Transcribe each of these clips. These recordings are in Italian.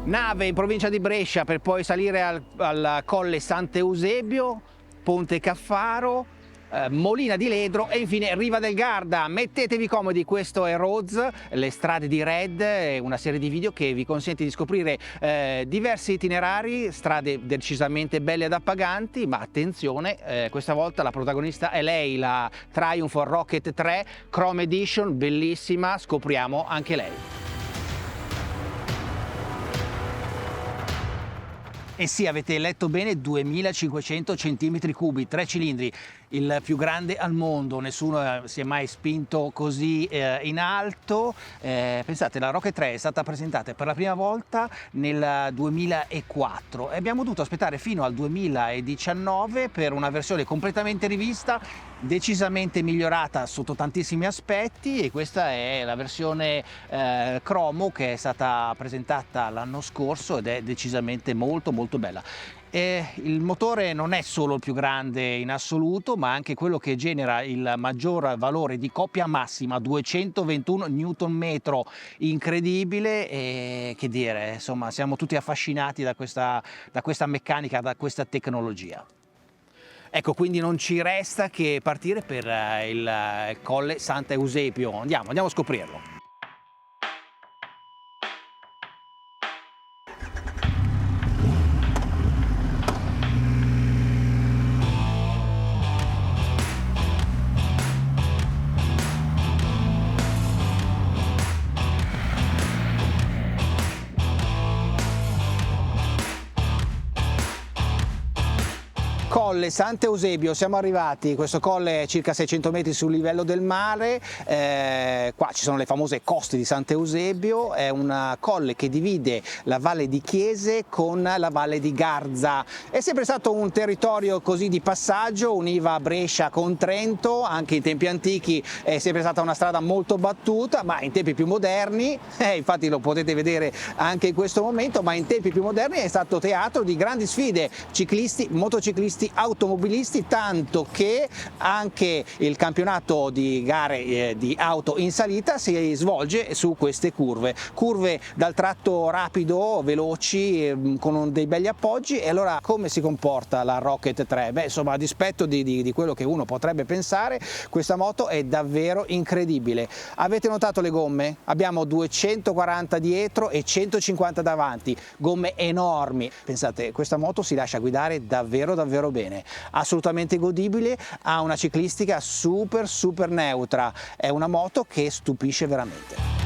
Nave in provincia di Brescia per poi salire al colle Sant'Eusebio, Ponte Caffaro, Molina di Ledro e infine Riva del Garda. Mettetevi comodi, questo è Roads, le strade di Red, una serie di video che vi consente di scoprire diversi itinerari, strade decisamente belle ed appaganti, ma attenzione, questa volta la protagonista è lei, la Triumph Rocket 3 Chrome Edition, bellissima, scopriamo anche lei. E sì, avete letto bene, 2500 cm3, 3 cilindri, il più grande al mondo, nessuno si è mai spinto così in alto. Pensate, la Rocket 3 è stata presentata per la prima volta nel 2004 e abbiamo dovuto aspettare fino al 2019 per una versione completamente rivista, decisamente migliorata sotto tantissimi aspetti, e questa è la versione Chromo che è stata presentata l'anno scorso ed è decisamente molto bella. Il motore non è solo il più grande in assoluto, ma anche quello che genera il maggior valore di coppia massima, 221 Nm, incredibile, e che dire, insomma, siamo tutti affascinati da questa meccanica, da questa tecnologia. Ecco, quindi non ci resta che partire per il colle Sant'Eusebio. Andiamo a scoprirlo. Colle Sant'Eusebio, siamo arrivati, questo colle è circa 600 metri sul livello del mare, qua ci sono le famose coste di Sant'Eusebio, è una colle che divide la valle di Chiese con la valle di Garza. È sempre stato un territorio così di passaggio, univa Brescia con Trento, anche in tempi antichi è sempre stata una strada molto battuta, ma in tempi più moderni, infatti lo potete vedere anche in questo momento, ma in tempi più moderni è stato teatro di grandi sfide, ciclisti, motociclisti, automobilisti, tanto che anche il campionato di gare di auto in salita si svolge su queste curve dal tratto rapido, veloci, con dei belli appoggi. E allora come si comporta la Rocket 3? Beh, insomma, a dispetto di quello che uno potrebbe pensare, questa moto è davvero incredibile. Avete notato le gomme? Abbiamo 240 dietro e 150 davanti, gomme enormi. Pensate, questa moto si lascia guidare davvero bene, assolutamente godibile, ha una ciclistica super neutra, è una moto che stupisce veramente.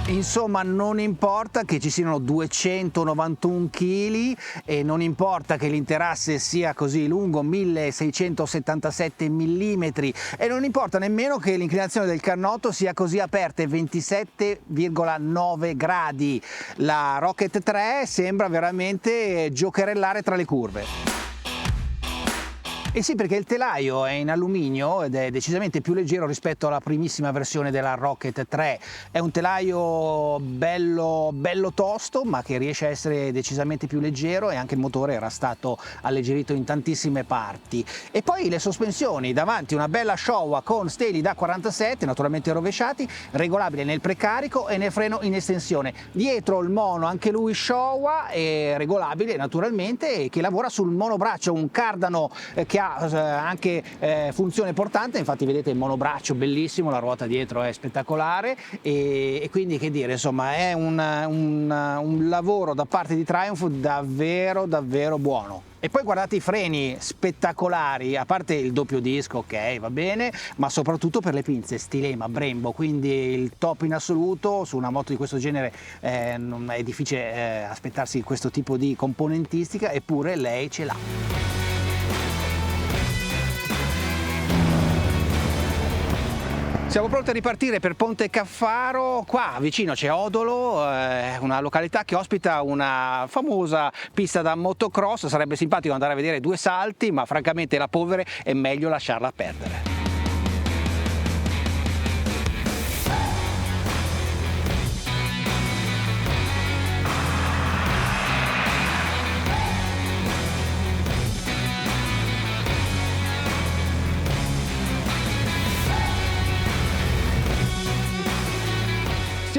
Insomma, non importa che ci siano 291 kg e non importa che l'interasse sia così lungo, 1677 mm, e non importa nemmeno che l'inclinazione del cannotto sia così aperta, 27,9 gradi. La Rocket 3 sembra veramente giocherellare tra le curve. Eh sì, perché il telaio è in alluminio ed è decisamente più leggero rispetto alla primissima versione della Rocket 3. È un telaio bello tosto, ma che riesce a essere decisamente più leggero, e anche il motore era stato alleggerito in tantissime parti. E poi le sospensioni, davanti una bella Showa con steli da 47, naturalmente rovesciati, regolabile nel precarico e nel freno in estensione. Dietro il mono, anche lui Showa, è regolabile naturalmente, e che lavora sul monobraccio, un cardano che ha anche funzione portante. Infatti vedete il monobraccio bellissimo, la ruota dietro è spettacolare, e quindi, che dire, insomma, è un lavoro da parte di Triumph davvero buono. E poi guardate i freni spettacolari, a parte il doppio disco, ok, va bene, ma soprattutto per le pinze Stilema Brembo, quindi il top in assoluto. Su una moto di questo genere non è difficile aspettarsi questo tipo di componentistica, eppure lei ce l'ha. Siamo pronti a ripartire per Ponte Caffaro. Qua vicino c'è Odolo, una località che ospita una famosa pista da motocross. Sarebbe simpatico andare a vedere due salti, ma francamente la polvere è meglio lasciarla perdere.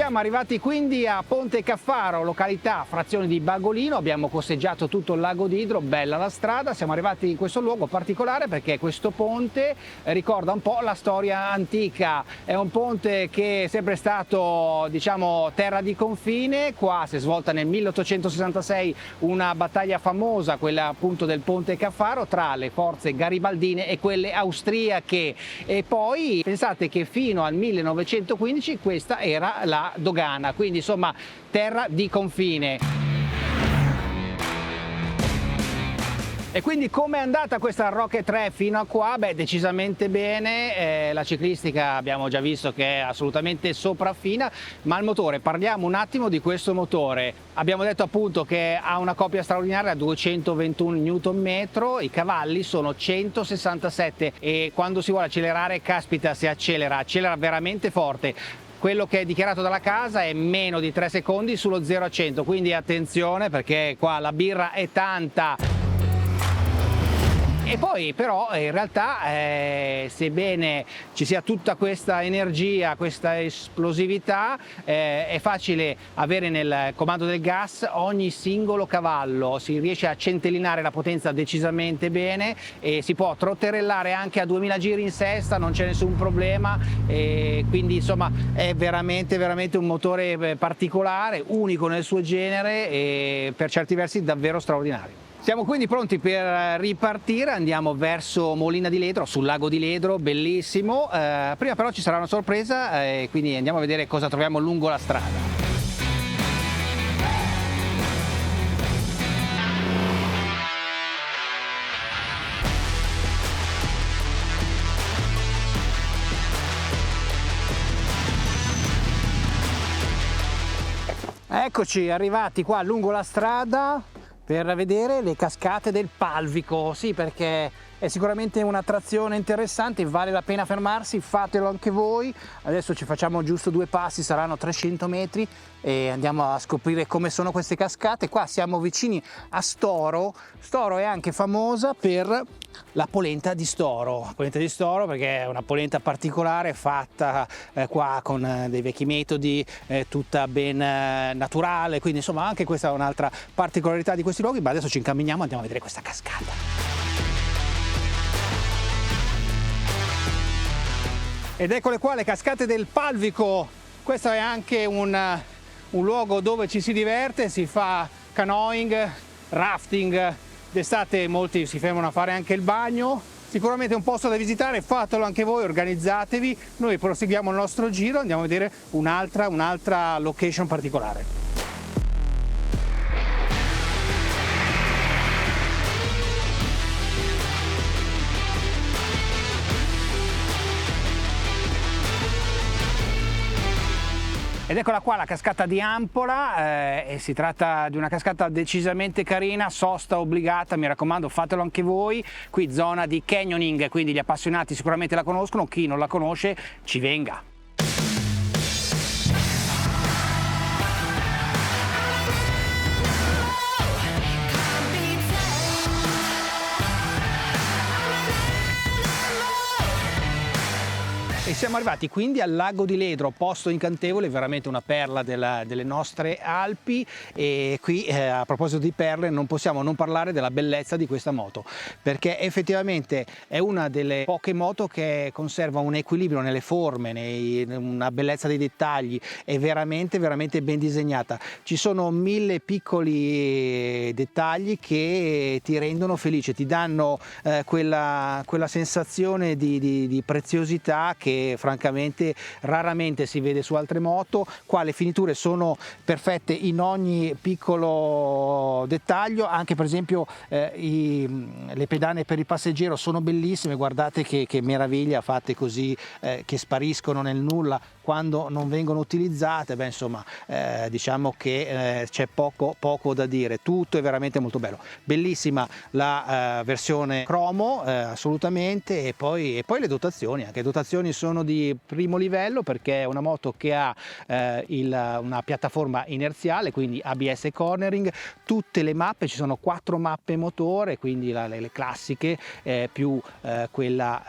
Siamo arrivati quindi a Ponte Caffaro, località frazione di Bagolino, abbiamo costeggiato tutto il lago d'Idro, bella la strada, siamo arrivati in questo luogo particolare perché questo ponte ricorda un po' la storia antica, è un ponte che è sempre stato, diciamo, terra di confine. Qua si è svolta nel 1866 una battaglia famosa, quella appunto del Ponte Caffaro, tra le forze garibaldine e quelle austriache, e poi pensate che fino al 1915 questa era la dogana, quindi insomma terra di confine. E quindi com'è andata questa Rocket 3 fino a qua? Beh, decisamente bene, la ciclistica abbiamo già visto che è assolutamente sopraffina, ma il motore, parliamo un attimo di questo motore. Abbiamo detto appunto che ha una coppia straordinaria, 221 Nm, i cavalli sono 167 e quando si vuole accelerare, caspita, si accelera veramente forte. Quello che è dichiarato dalla casa è meno di 3 secondi sullo 0 a 100, quindi attenzione perché qua la birra è tanta. E poi però in realtà sebbene ci sia tutta questa energia, questa esplosività, è facile avere nel comando del gas ogni singolo cavallo, si riesce a centellinare la potenza decisamente bene e si può trotterellare anche a 2000 giri in sesta, non c'è nessun problema, e quindi insomma è veramente un motore particolare, unico nel suo genere e per certi versi davvero straordinario. Siamo quindi pronti per ripartire, andiamo verso Molina di Ledro, sul lago di Ledro, bellissimo. Prima però ci sarà una sorpresa, quindi andiamo a vedere cosa troviamo lungo la strada. Eccoci arrivati qua lungo la strada per vedere le cascate del Palvico, sì, perché è sicuramente un'attrazione interessante, vale la pena fermarsi, fatelo anche voi. Adesso ci facciamo giusto 2 passi, saranno 300 metri e andiamo a scoprire come sono queste cascate. Qua siamo vicini a Storo. Storo è anche famosa per la polenta di Storo, perché è una polenta particolare fatta qua con dei vecchi metodi, tutta ben naturale, quindi insomma anche questa è un'altra particolarità di questi luoghi. Ma adesso ci incamminiamo, andiamo a vedere questa cascata. Ed eccole qua le cascate del Palvico. Questo è anche un luogo dove ci si diverte, si fa canoeing, rafting, d'estate molti si fermano a fare anche il bagno. Sicuramente è un posto da visitare, fatelo anche voi, organizzatevi. Noi proseguiamo il nostro giro, andiamo a vedere un'altra location particolare. Ed eccola qua la cascata di Ampola, e si tratta di una cascata decisamente carina, sosta obbligata, mi raccomando fatelo anche voi. Qui zona di canyoning, quindi gli appassionati sicuramente la conoscono, chi non la conosce ci venga. E siamo arrivati quindi al lago di Ledro, posto incantevole, veramente una perla delle nostre Alpi. E qui a proposito di perle non possiamo non parlare della bellezza di questa moto, perché effettivamente è una delle poche moto che conserva un equilibrio nelle forme, una bellezza dei dettagli, è veramente ben disegnata. Ci sono 1000 piccoli dettagli che ti rendono felice, ti danno quella sensazione di preziosità che francamente raramente si vede su altre moto. Qua le finiture sono perfette in ogni piccolo dettaglio, anche per esempio le pedane per il passeggero sono bellissime, guardate che meraviglia, fatte così che spariscono nel nulla quando non vengono utilizzate. Beh, insomma, diciamo che c'è poco da dire, tutto è veramente molto bello. Bellissima la versione cromo, assolutamente. E poi le dotazioni, anche le dotazioni sono sono di primo livello perché è una moto che ha una piattaforma inerziale, quindi ABS cornering, tutte le mappe, ci sono 4 mappe motore, quindi le classiche, più quella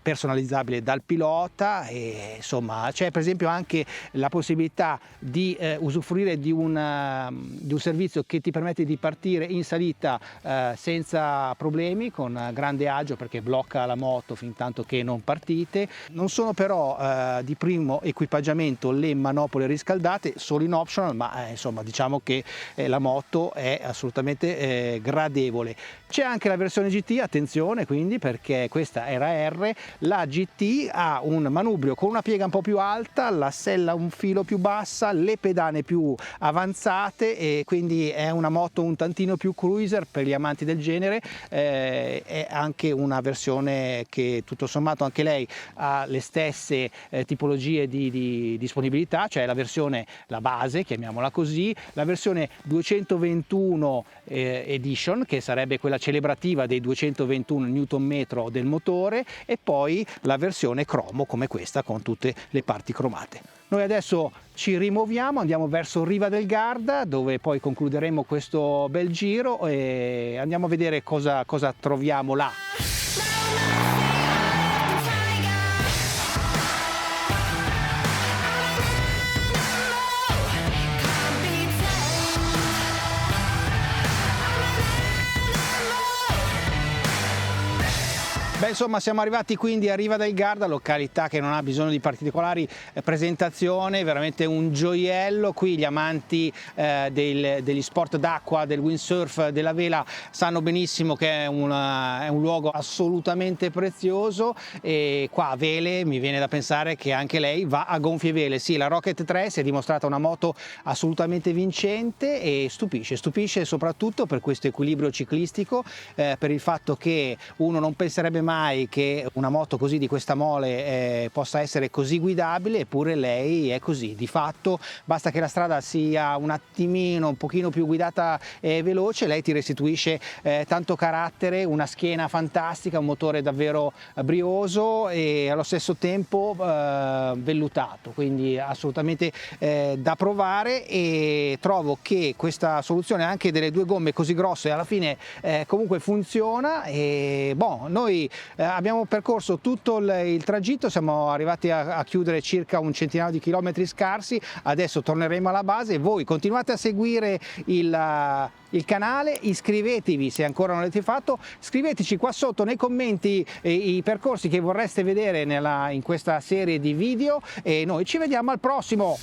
personalizzabile dal pilota, e insomma c'è per esempio anche la possibilità di usufruire di un servizio che ti permette di partire in salita senza problemi, con grande agio, perché blocca la moto fin tanto che non partite. Non sono però di primo equipaggiamento le manopole riscaldate, solo in optional, ma insomma diciamo che la moto è assolutamente gradevole. C'è anche la versione GT, attenzione quindi, perché questa era R, la GT ha un manubrio con una piega un po' più alta, la sella un filo più bassa, le pedane più avanzate, e quindi è una moto un tantino più cruiser per gli amanti del genere. È anche una versione che tutto sommato anche lei ha le stesse tipologie di disponibilità, cioè la base, chiamiamola così, la versione 221 Edition, che sarebbe quella celebrativa dei 221 Nm del motore, e poi la versione cromo come questa con tutte le parti cromate. Noi adesso ci rimuoviamo, andiamo verso Riva del Garda, dove poi concluderemo questo bel giro, e andiamo a vedere cosa troviamo là. Beh, insomma, siamo arrivati quindi a Riva del Garda, località che non ha bisogno di particolari presentazioni, veramente un gioiello. Qui gli amanti degli sport d'acqua, del windsurf, della vela sanno benissimo che è un luogo assolutamente prezioso, e qua a Vele mi viene da pensare che anche lei va a gonfie vele. Sì, la Rocket 3 si è dimostrata una moto assolutamente vincente e stupisce soprattutto per questo equilibrio ciclistico, per il fatto che uno non penserebbe mai che una moto così di questa mole possa essere così guidabile, eppure lei è così. Di fatto basta che la strada sia un attimino, un pochino più guidata e veloce, lei ti restituisce tanto carattere, una schiena fantastica, un motore davvero brioso e allo stesso tempo vellutato, quindi assolutamente da provare. E trovo che questa soluzione anche delle 2 gomme così grosse alla fine comunque funziona. E noi abbiamo percorso tutto il tragitto, siamo arrivati a chiudere circa un centinaio di chilometri scarsi. Adesso torneremo alla base. Voi continuate a seguire il canale, iscrivetevi se ancora non l'avete fatto, scriveteci qua sotto nei commenti i percorsi che vorreste vedere in questa serie di video, e noi ci vediamo al prossimo.